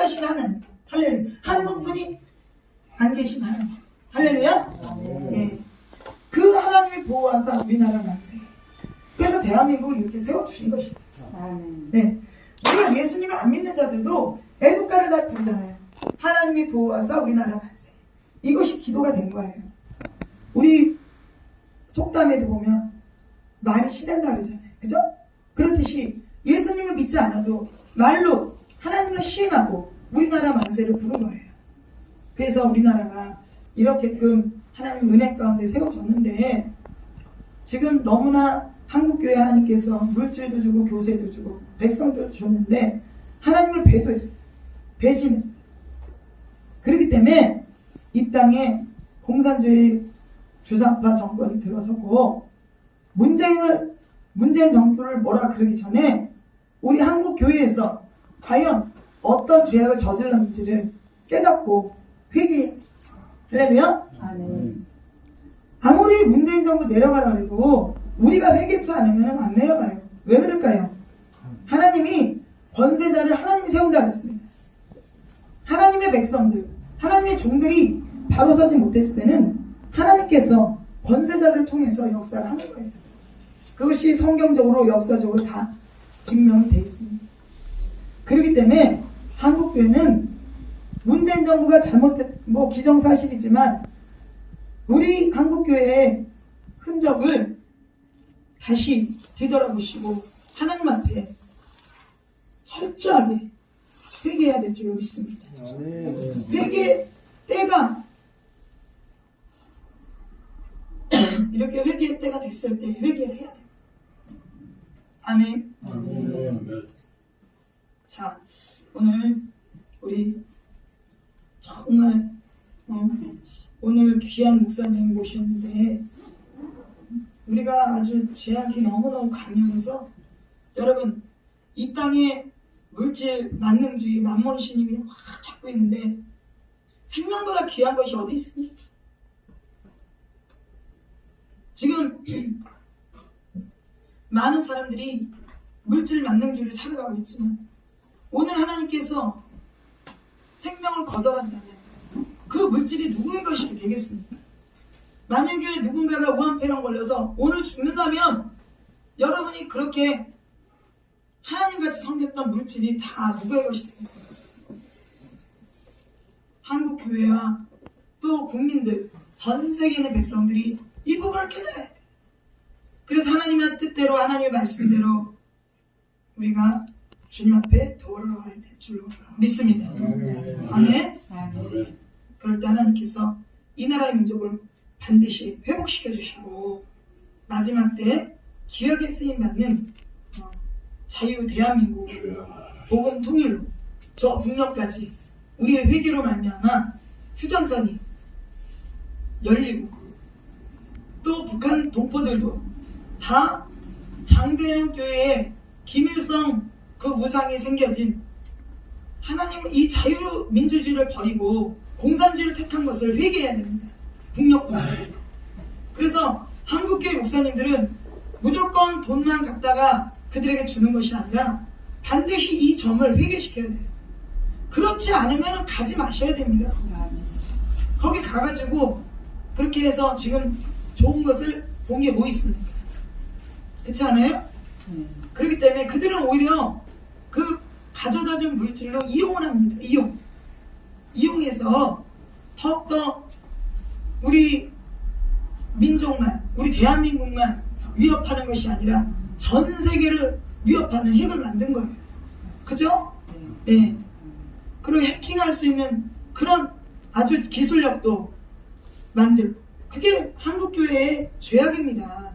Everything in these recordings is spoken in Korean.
전능하신 하나님. 할렐루야. 한 분뿐이 안 계신 하나님. 할렐루야. 예. 그 하나님이 보호하사 우리나라 만세. 그래서 대한민국을 이렇게 세워주신 것입니다. 네. 우리가 예수님을 안 믿는 자들도 애국가를 다 부르잖아요. 하나님이 보호하사 우리나라 만세. 이것이 기도가 된 거예요. 우리 속담에도 보면 말이 시된다 그러잖아요. 그죠? 그렇듯이 예수님을 믿지 않아도 말로 하나님을 시행하고 우리나라 만세를 부른 거예요. 그래서 우리나라가 이렇게끔 하나님 은혜 가운데 세워졌는데, 지금 너무나 한국교회 하나님께서 물질도 주고 교세도 주고 백성들도 줬는데 하나님을 배도했어요. 배신했어요. 그렇기 때문에 이 땅에 공산주의 주사파 정권이 들어서고, 문재인 정부를 뭐라 그러기 전에 우리 한국 교회에서 과연 어떤 죄악을 저질렀는지를 깨닫고 회개해야 돼요. 할렐루야? 아무리 문재인 정부 내려가라 해도 우리가 회개치 않으면 안 내려가요. 왜 그럴까요? 하나님이 권세자를 하나님이 세운다 그랬습니다. 하나님의 백성들, 하나님의 종들이 바로 서지 못했을 때는 하나님께서 권세자를 통해서 역사를 하는 거예요. 그것이 성경적으로 역사적으로 다 증명이 되어 있습니다. 그렇기 때문에 한국교회는 문재인 정부가 기정사실이지만 우리 한국교회의 흔적을 다시 뒤돌아보시고 하나님 앞에 철저하게 회개해야 될 줄 믿습니다. 회개 때가 이렇게 회개의 때가 됐을 때 회개를 해야 됩니다. 아멘. 자, 오늘 우리 정말 오늘 귀한 목사님 모셨는데 우리가 아주 제약이 너무너무 강력해서, 여러분 이 땅에 물질, 만능주의, 만몬신이 그냥 확 잡고 있는데 생명보다 귀한 것이 어디 있습니까? 지금 많은 사람들이 물질, 만능주의를 살아가고 있지만 오늘 하나님께서 생명을 걷어간다면 그 물질이 누구의 것이 되겠습니까? 만약에 누군가가 우한폐렴 걸려서 오늘 죽는다면 여러분이 그렇게 하나님같이 섬겼던 물질이 다 누구의 것이 되겠습니까? 한국 교회와 또 국민들, 전 세계에 있는 백성들이 이 부분을 깨달아야 돼. 그래서 하나님의 뜻대로, 하나님의 말씀대로 우리가 주님 앞에 돌아와야 될 줄로 믿습니다. 아멘. 네. 그럴 때 하나님께서 이 나라의 민족을 반드시 회복시켜 주시고 마지막 때 기억에 쓰임받는 자유 대한민국 복음 통일로 저 북녘까지 우리의 회개로 말미암아 휴전선이 열리고, 또 북한 동포들도 다 장대영 교회에 김일성 그 우상이 생겨진 하나님 이 자유민주주의를 버리고 공산주의를 택한 것을 회개해야 됩니다. 북녘도. 그래서 한국교회 목사님들은 무조건 돈만 갖다가 그들에게 주는 것이 아니라 반드시 이 점을 회개시켜야 돼요. 그렇지 않으면 가지 마셔야 됩니다. 거기 가가지고 그렇게 해서 지금 좋은 것을 본 게 뭐 있습니까? 그렇지 않아요? 그렇기 때문에 그들은 오히려 그 가져다 준 물질로 이용을 합니다. 이용해서 더욱더 우리 민족만, 우리 대한민국만 위협하는 것이 아니라 전 세계를 위협하는 핵을 만든 거예요. 그죠? 네. 그리고 해킹할 수 있는 그런 아주 기술력도 만들고, 그게 한국교회의 죄악입니다.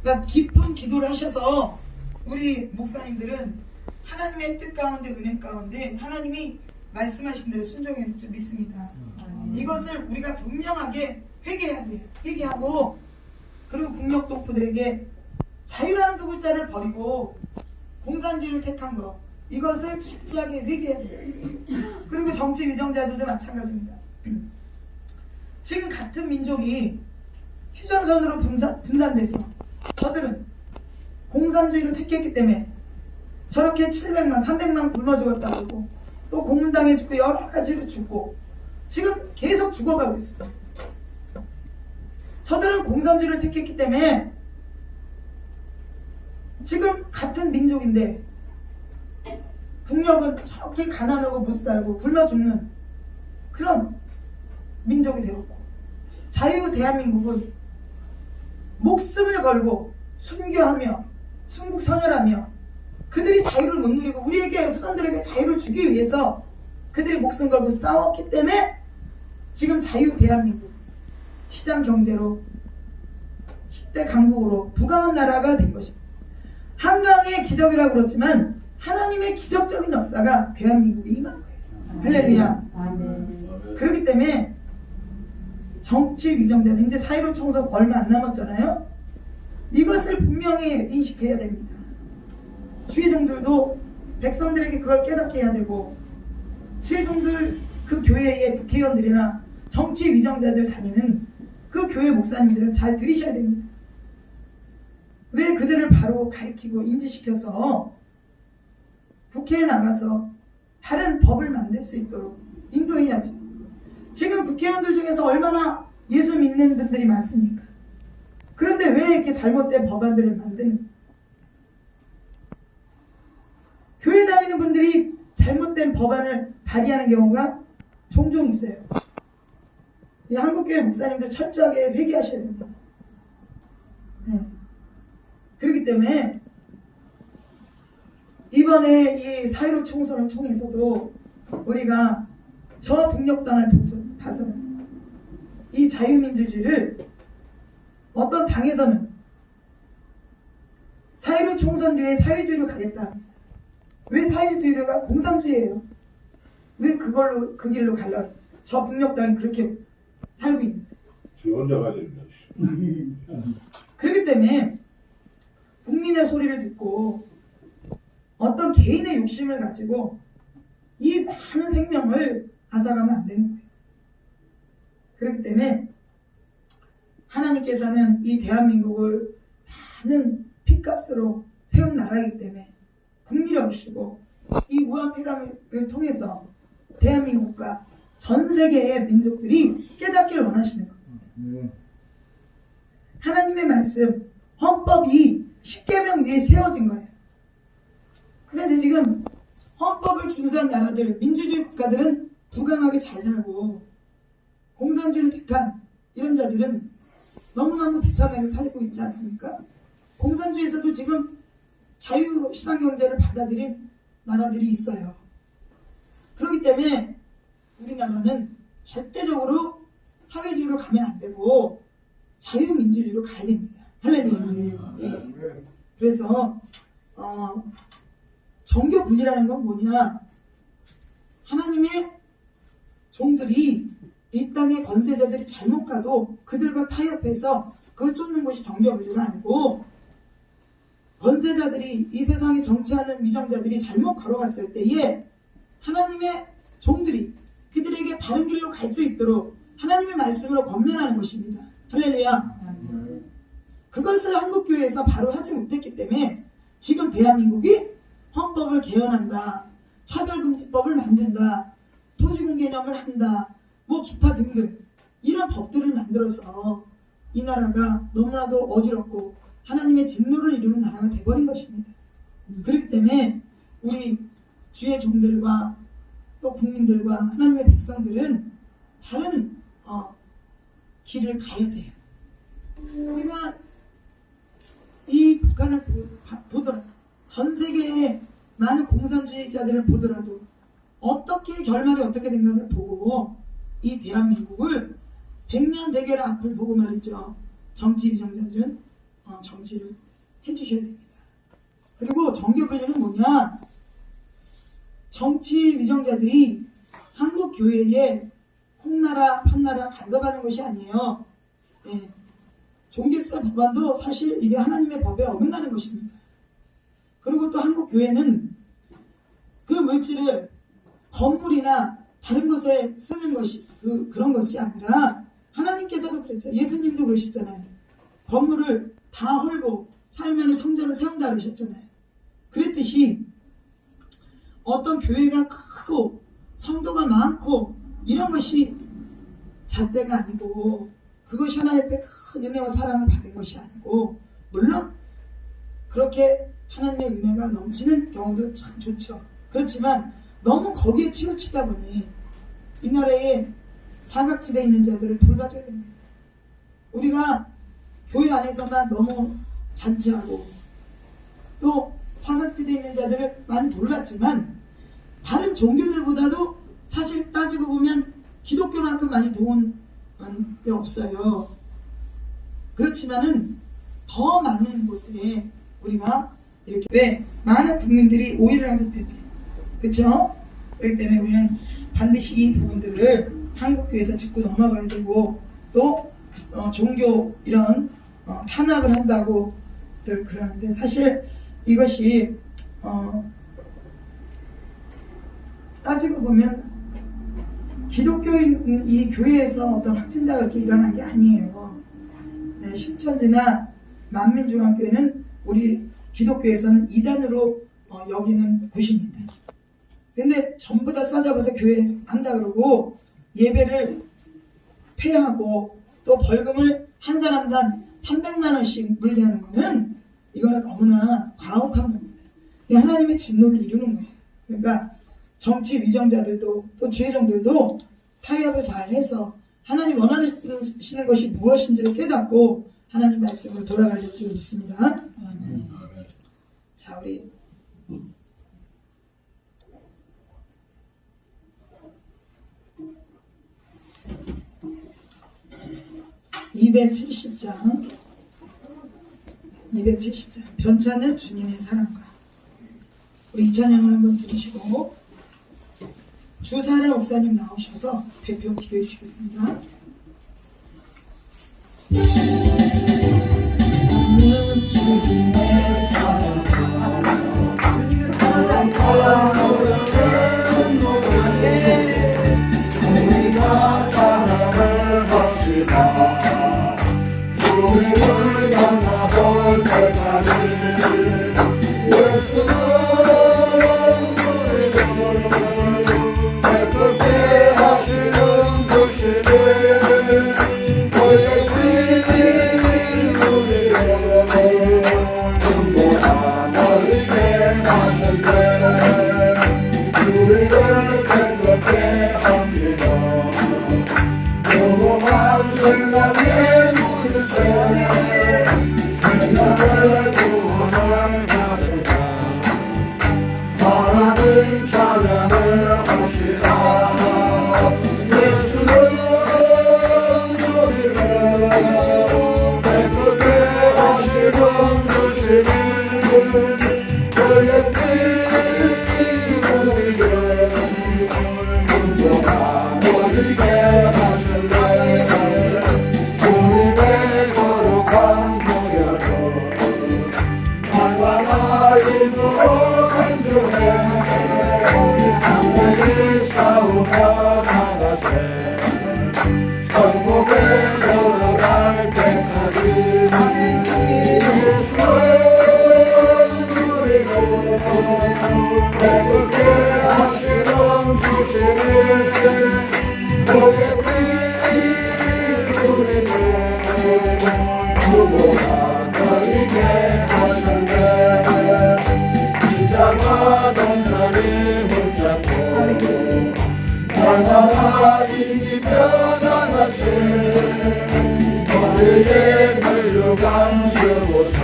그러니까 깊은 기도를 하셔서 우리 목사님들은 하나님의 뜻 가운데, 은혜 가운데 하나님이 말씀하신 대로 순종해야 줄 믿습니다. 이것을 우리가 분명하게 회개해야 돼요. 회개하고, 그리고 북녘 동포들에게 자유라는 그 글자를 버리고 공산주의를 택한 것, 이것을 철저하게 회개해야 돼요. 그리고 정치 위정자들도 마찬가지입니다. 지금 같은 민족이 휴전선으로 분단돼서 저들은 공산주의를 택했기 때문에 저렇게 700만, 300만 굶어 죽었다고 하고, 또 고문당해 죽고 여러 가지로 죽고 지금 계속 죽어가고 있어요. 저들은 공산주의를 택했기 때문에 지금 같은 민족인데 북녘은 저렇게 가난하고 못 살고 굶어 죽는 그런 민족이 되었고, 자유 대한민국은 목숨을 걸고 순교하며 순국선열하며 그들이 자유를 못 누리고 우리에게 후손들에게 자유를 주기 위해서 그들이 목숨 걸고 싸웠기 때문에 지금 자유 대한민국 시장 경제로 10대 강국으로 부강한 나라가 된 것입니다. 한강의 기적이라고 그렇지만 하나님의 기적적인 역사가 대한민국에 임한 거예요. 할렐루야. 그렇기 때문에 정치 위정자는 이제 4.15 총선 얼마 안 남았잖아요. 이것을 분명히 인식해야 됩니다. 주의 종들도 백성들에게 그걸 깨닫게 해야 되고, 주의 종들 그 교회의 국회의원들이나 정치 위정자들 다니는 그 교회 목사님들은 잘 들으셔야 됩니다. 왜 그들을 바로 가르치고 인지시켜서 국회에 나가서 바른 법을 만들 수 있도록 인도해야지. 지금 국회의원들 중에서 얼마나 예수 믿는 분들이 많습니까? 그런데 왜 이렇게 잘못된 법안들을 만드는? 교회 다니는 분들이 잘못된 법안을 발의하는 경우가 종종 있어요. 이 한국교회 목사님들 철저하게 회개하셔야 됩니다. 네. 그렇기 때문에 이번에 이 4.15 총선을 통해서도 우리가 저 북녘 땅을 봐서는 이 자유민주주의를 어떤 당에서는 4.15 총선 뒤에 사회주의로 가겠다. 왜 사회주의가 공산주의예요? 왜 그걸로 그 길로 갈라? 저 북녘 땅이 그렇게 살고 있는. 저 혼자 가야 됩니다. 그렇기 때문에 국민의 소리를 듣고 어떤 개인의 욕심을 가지고 이 많은 생명을 앗아가면 안 되는 거예요. 그렇기 때문에 하나님께서는 이 대한민국을 많은 핏값으로 세운 나라이기 때문에 국민이시고 이 우한폐렴을 통해서 대한민국과 전 세계의 민족들이 깨닫기를 원하시는 겁니다. 하나님의 말씀, 헌법이 10계명 위에 세워진 거예요. 그런데 지금 헌법을 준수한 나라들, 민주주의 국가들은 부강하게 잘 살고 공산주의를 택한 이런 자들은 너무너무 비참하게 살고 있지 않습니까? 공산주의에서도 지금 자유 시장경제를 받아들인 나라들이 있어요. 그렇기 때문에 우리나라는 절대적으로 사회주의로 가면 안 되고 자유민주주의로 가야 됩니다. 할렐루야. 예. 그래서 정교 분리라는 건 뭐냐? 하나님의 종들이 이 땅의 권세자들이 잘못 가도 그들과 타협해서 그걸 쫓는 것이 정교 분리가 아니고, 권세자들이 이 세상에 정치하는 위정자들이 잘못 걸어갔을 때에 하나님의 종들이 그들에게 바른 길로 갈 수 있도록 하나님의 말씀으로 권면하는 것입니다. 할렐루야. 그것을 한국교회에서 바로 하지 못했기 때문에 지금 대한민국이 헌법을 개헌한다, 차별금지법을 만든다, 토지공 개념을 한다, 뭐 기타 등등 이런 법들을 만들어서 이 나라가 너무나도 어지럽고 하나님의 진노를 이루는 나라가 돼버린 것입니다. 그렇기 때문에 우리 주의 종들과 또 국민들과 하나님의 백성들은 바른 길을 가야 돼요. 우리가 이 북한을 보더라도 전 세계의 많은 공산주의자들을 보더라도 어떻게 결말이 어떻게 된가를 보고 이 대한민국을 100년 대계를 앞을 보고 말이죠. 정치 위정자들은 정치를 해주셔야 됩니다. 그리고 정교분리는 뭐냐? 정치 위정자들이 한국 교회에 홍나라 판나라 간섭하는 것이 아니에요. 예. 종교세 법안도 사실 이게 하나님의 법에 어긋나는 것입니다. 그리고 또 한국 교회는 그 물질을 건물이나 다른 것에 쓰는 것이 그런 것이 아니라 하나님께서도 그랬죠. 예수님도 그러셨잖아요. 건물을 다 헐고 살만의 성전을 세운다 그러셨잖아요. 그랬듯이 어떤 교회가 크고 성도가 많고 이런 것이 잣대가 아니고, 그것이 하나님 앞에 큰 은혜와 사랑을 받은 것이 아니고, 물론 그렇게 하나님의 은혜가 넘치는 경우도 참 좋죠. 그렇지만 너무 거기에 치우치다 보니 이 나라에 사각지대에 있는 자들을 돌봐줘야 됩니다. 우리가 교회 안에서만 너무 잔치하고 또 사각지대에 있는 자들을 많이 돌봤지만, 다른 종교들보다도 사실 따지고 보면 기독교만큼 많이 도운 게 없어요. 그렇지만은 더 많은 곳에 우리가 이렇게, 왜? 많은 국민들이 오해를 하기 때문에, 그렇죠? 그렇기 때문에 우리는 반드시 이 부분들을 한국교회에서 짚고 넘어가야 되고, 또 종교 이런 탄압을 한다고 늘 그러는데, 사실 이것이 따지고 보면 기독교인 이 교회에서 어떤 확진자가 이렇게 일어난 게 아니에요. 네, 신천지나 만민중앙교회는 우리 기독교에서는 이단으로 여기는 곳입니다. 근데 전부 다 싸잡아서 교회에 한다 그러고 예배를 폐하고 또 벌금을 한 사람당 300만 원씩 물리하는 거는, 이거는 너무나 가혹한 겁니다. 하나님의 진노를 이루는 거예요. 그러니까 정치 위정자들도 또 주의종들도 타협을 잘 해서 하나님 원하시는 것이 무엇인지를 깨닫고 하나님 말씀으로 돌아가야 될 줄 믿습니다. 자, 우리 270장 변찮은 주님의 사랑과, 우리 이찬양을 한번 들으시고 주사래 목사님 나오셔서 대표 기도해 주시겠습니다. 찾는 주님의 사랑과 우리가 찬양을 합시다. 주님을 만나볼 때까지 예수는 우리를 깨끗게 하시는 주시를 그의 피를 우리를 눈보다 멀게 하신대. 우리를 깨끗게 함기는 무모한 생각에 물세 생각을 구원을 받으자. 하나님 찬양을 합시다. 예수는 우리를 깨끗게 하시는 주시는 그의 피 우리를 눈보다 멀게 하신대. 우리의 거룩한 보혈로 날마다 입으로 간주해 강물이 사오며 나가세 천국에 걸어갈 때까지. 예수는 우리를 깨끗게 하시는 주시는 그의 피 우리를 누구나 너희게 하셨네. 이자와 동전이 붙잡고 날마다 이기며 나가세. 너희의 멸류관 쓰고서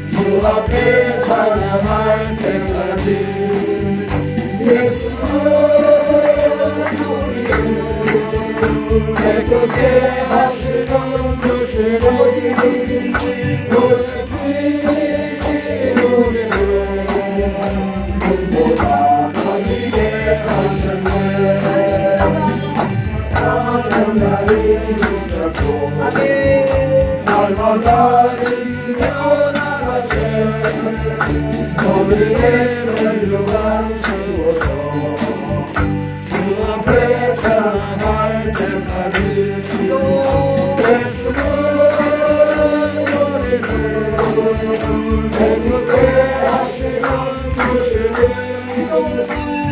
주 앞에 찬양할 때까지. 예수는 우리를 깨끗게 하시는 주시는 너의 피 우리를 눈보다 멀게 하셨네. 날이 붙잡고 날마다 이기며 나가세. 너희의 멸류관 쓰고서 주 앞에 찬양할 때까지. 예수는 우리를 깨끗게 하시는 주시는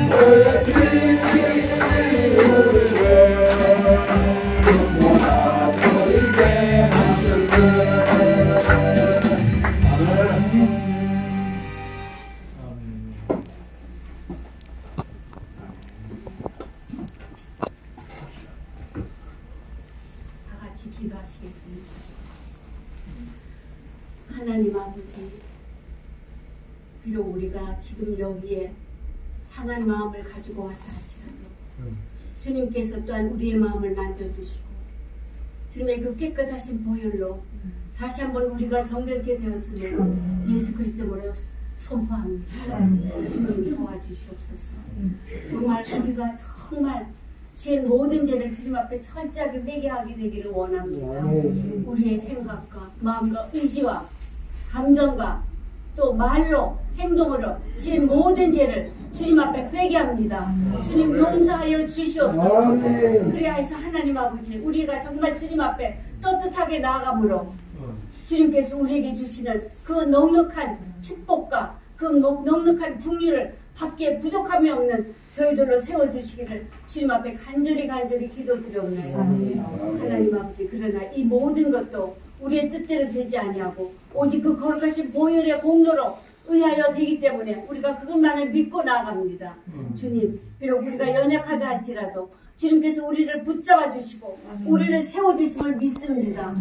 그의 피 기도하시겠습니다. 하나님 아버지, 비록 우리가 지금 여기에 상한 마음을 가지고 왔다 할지라도 주님께서 또한 우리의 마음을 만져주시고 주님의 그 깨끗하신 보혈로 다시 한번 우리가 정결케 되었음을 예수 그리스도로 선포합니다. 주님 도와주시옵소서. 정말 우리가 정말 제 모든 죄를 주님 앞에 철저하게 회개하게 되기를 원합니다. 우리의 생각과 마음과 의지와 감정과 또 말로 행동으로 제 모든 죄를 주님 앞에 회개합니다. 주님 용서하여 주시옵소서. 그래야해서 하나님 아버지 우리가 정말 주님 앞에 떳떳하게 나아가므로 주님께서 우리에게 주시는 그 넉넉한 축복과 그 넉넉한 풍류를 받기에 부족함이 없는 저희들로 세워주시기를 주님 앞에 간절히 기도드려옵나이다. 하나님 아버지, 그러나 이 모든 것도 우리의 뜻대로 되지 아니하고 오직 그 거룩하신 보혈의 공로로 의하여 되기 때문에 우리가 그것만을 믿고 나아갑니다. 주님, 비록 우리가 연약하다 할지라도 주님께서 우리를 붙잡아 주시고 우리를 세워주심을 믿습니다.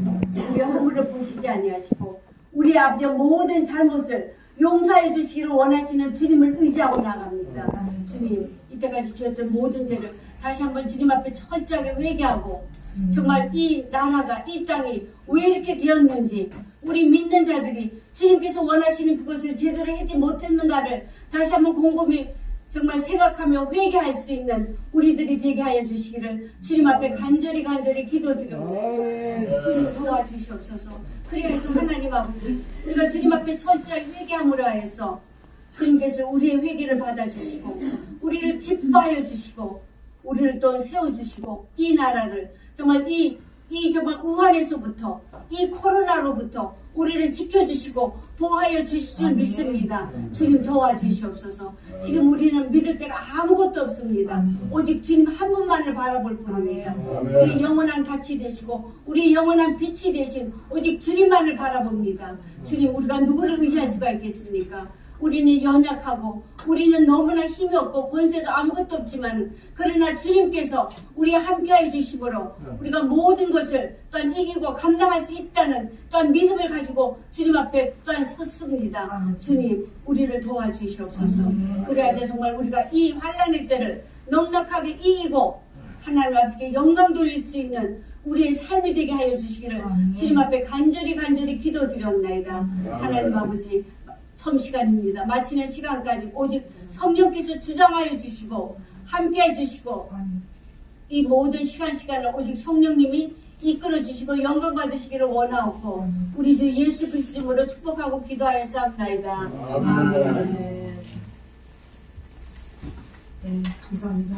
우리의 허물을 보시지 아니하시고 우리 아버지의 모든 잘못을 용서해 주시기를 원하시는 주님을 의지하고 나갑니다. 주님, 이때까지 지었던 모든 죄를 다시 한번 주님 앞에 철저하게 회개하고 정말 이 나라가, 이 땅이 왜 이렇게 되었는지 우리 믿는 자들이 주님께서 원하시는 그것을 제대로 하지 못했는가를 다시 한번 곰곰이 정말 생각하며 회개할 수 있는 우리들이 되게 하여 주시기를 주님 앞에 간절히 기도드립니다. 주님 도와주시옵소서. 그래서 하나님 아버지, 우리가 주님 앞에 철저히 회개함으로 하여서 주님께서 우리의 회개를 받아주시고 우리를 기뻐하여 주시고 우리를 또 세워주시고 이 나라를 정말 이 정말 우한에서부터 이 코로나로부터 우리를 지켜주시고 보호하여 주실 줄 믿습니다. 주님 도와주시옵소서. 지금 우리는 믿을 데가 아무것도 없습니다. 오직 주님 한 분만을 바라볼 뿐입니다. 우리 영원한 가치 되시고 우리 영원한 빛이 되신 오직 주님만을 바라봅니다. 주님, 우리가 누구를 의지할 수가 있겠습니까? 우리는 연약하고 우리는 너무나 힘이 없고 권세도 아무것도 없지만 그러나 주님께서 우리와 함께해 주심으로 우리가 모든 것을 또한 이기고 감당할 수 있다는 또한 믿음을 가지고 주님 앞에 또한 섰습니다. 주님, 우리를 도와주시옵소서. 그래야지 정말 우리가 이 환난의 때를 넉넉하게 이기고 하나님 앞에 영광 돌릴 수 있는 우리의 삶이 되게 하여 주시기를 주님 앞에 간절히 기도드렸나이다. 하나님 아버지, 점시간입니다. 마치는 시간까지 오직 성령께서 주장하여 주시고 함께해 주시고 이 모든 시간을 오직 성령님이 이끌어 주시고 영광 받으시기를 원하옵고 우리 주 예수 그리스도 이름으로 축복하고 기도하였사옵나이다. 아멘. 네, 감사합니다.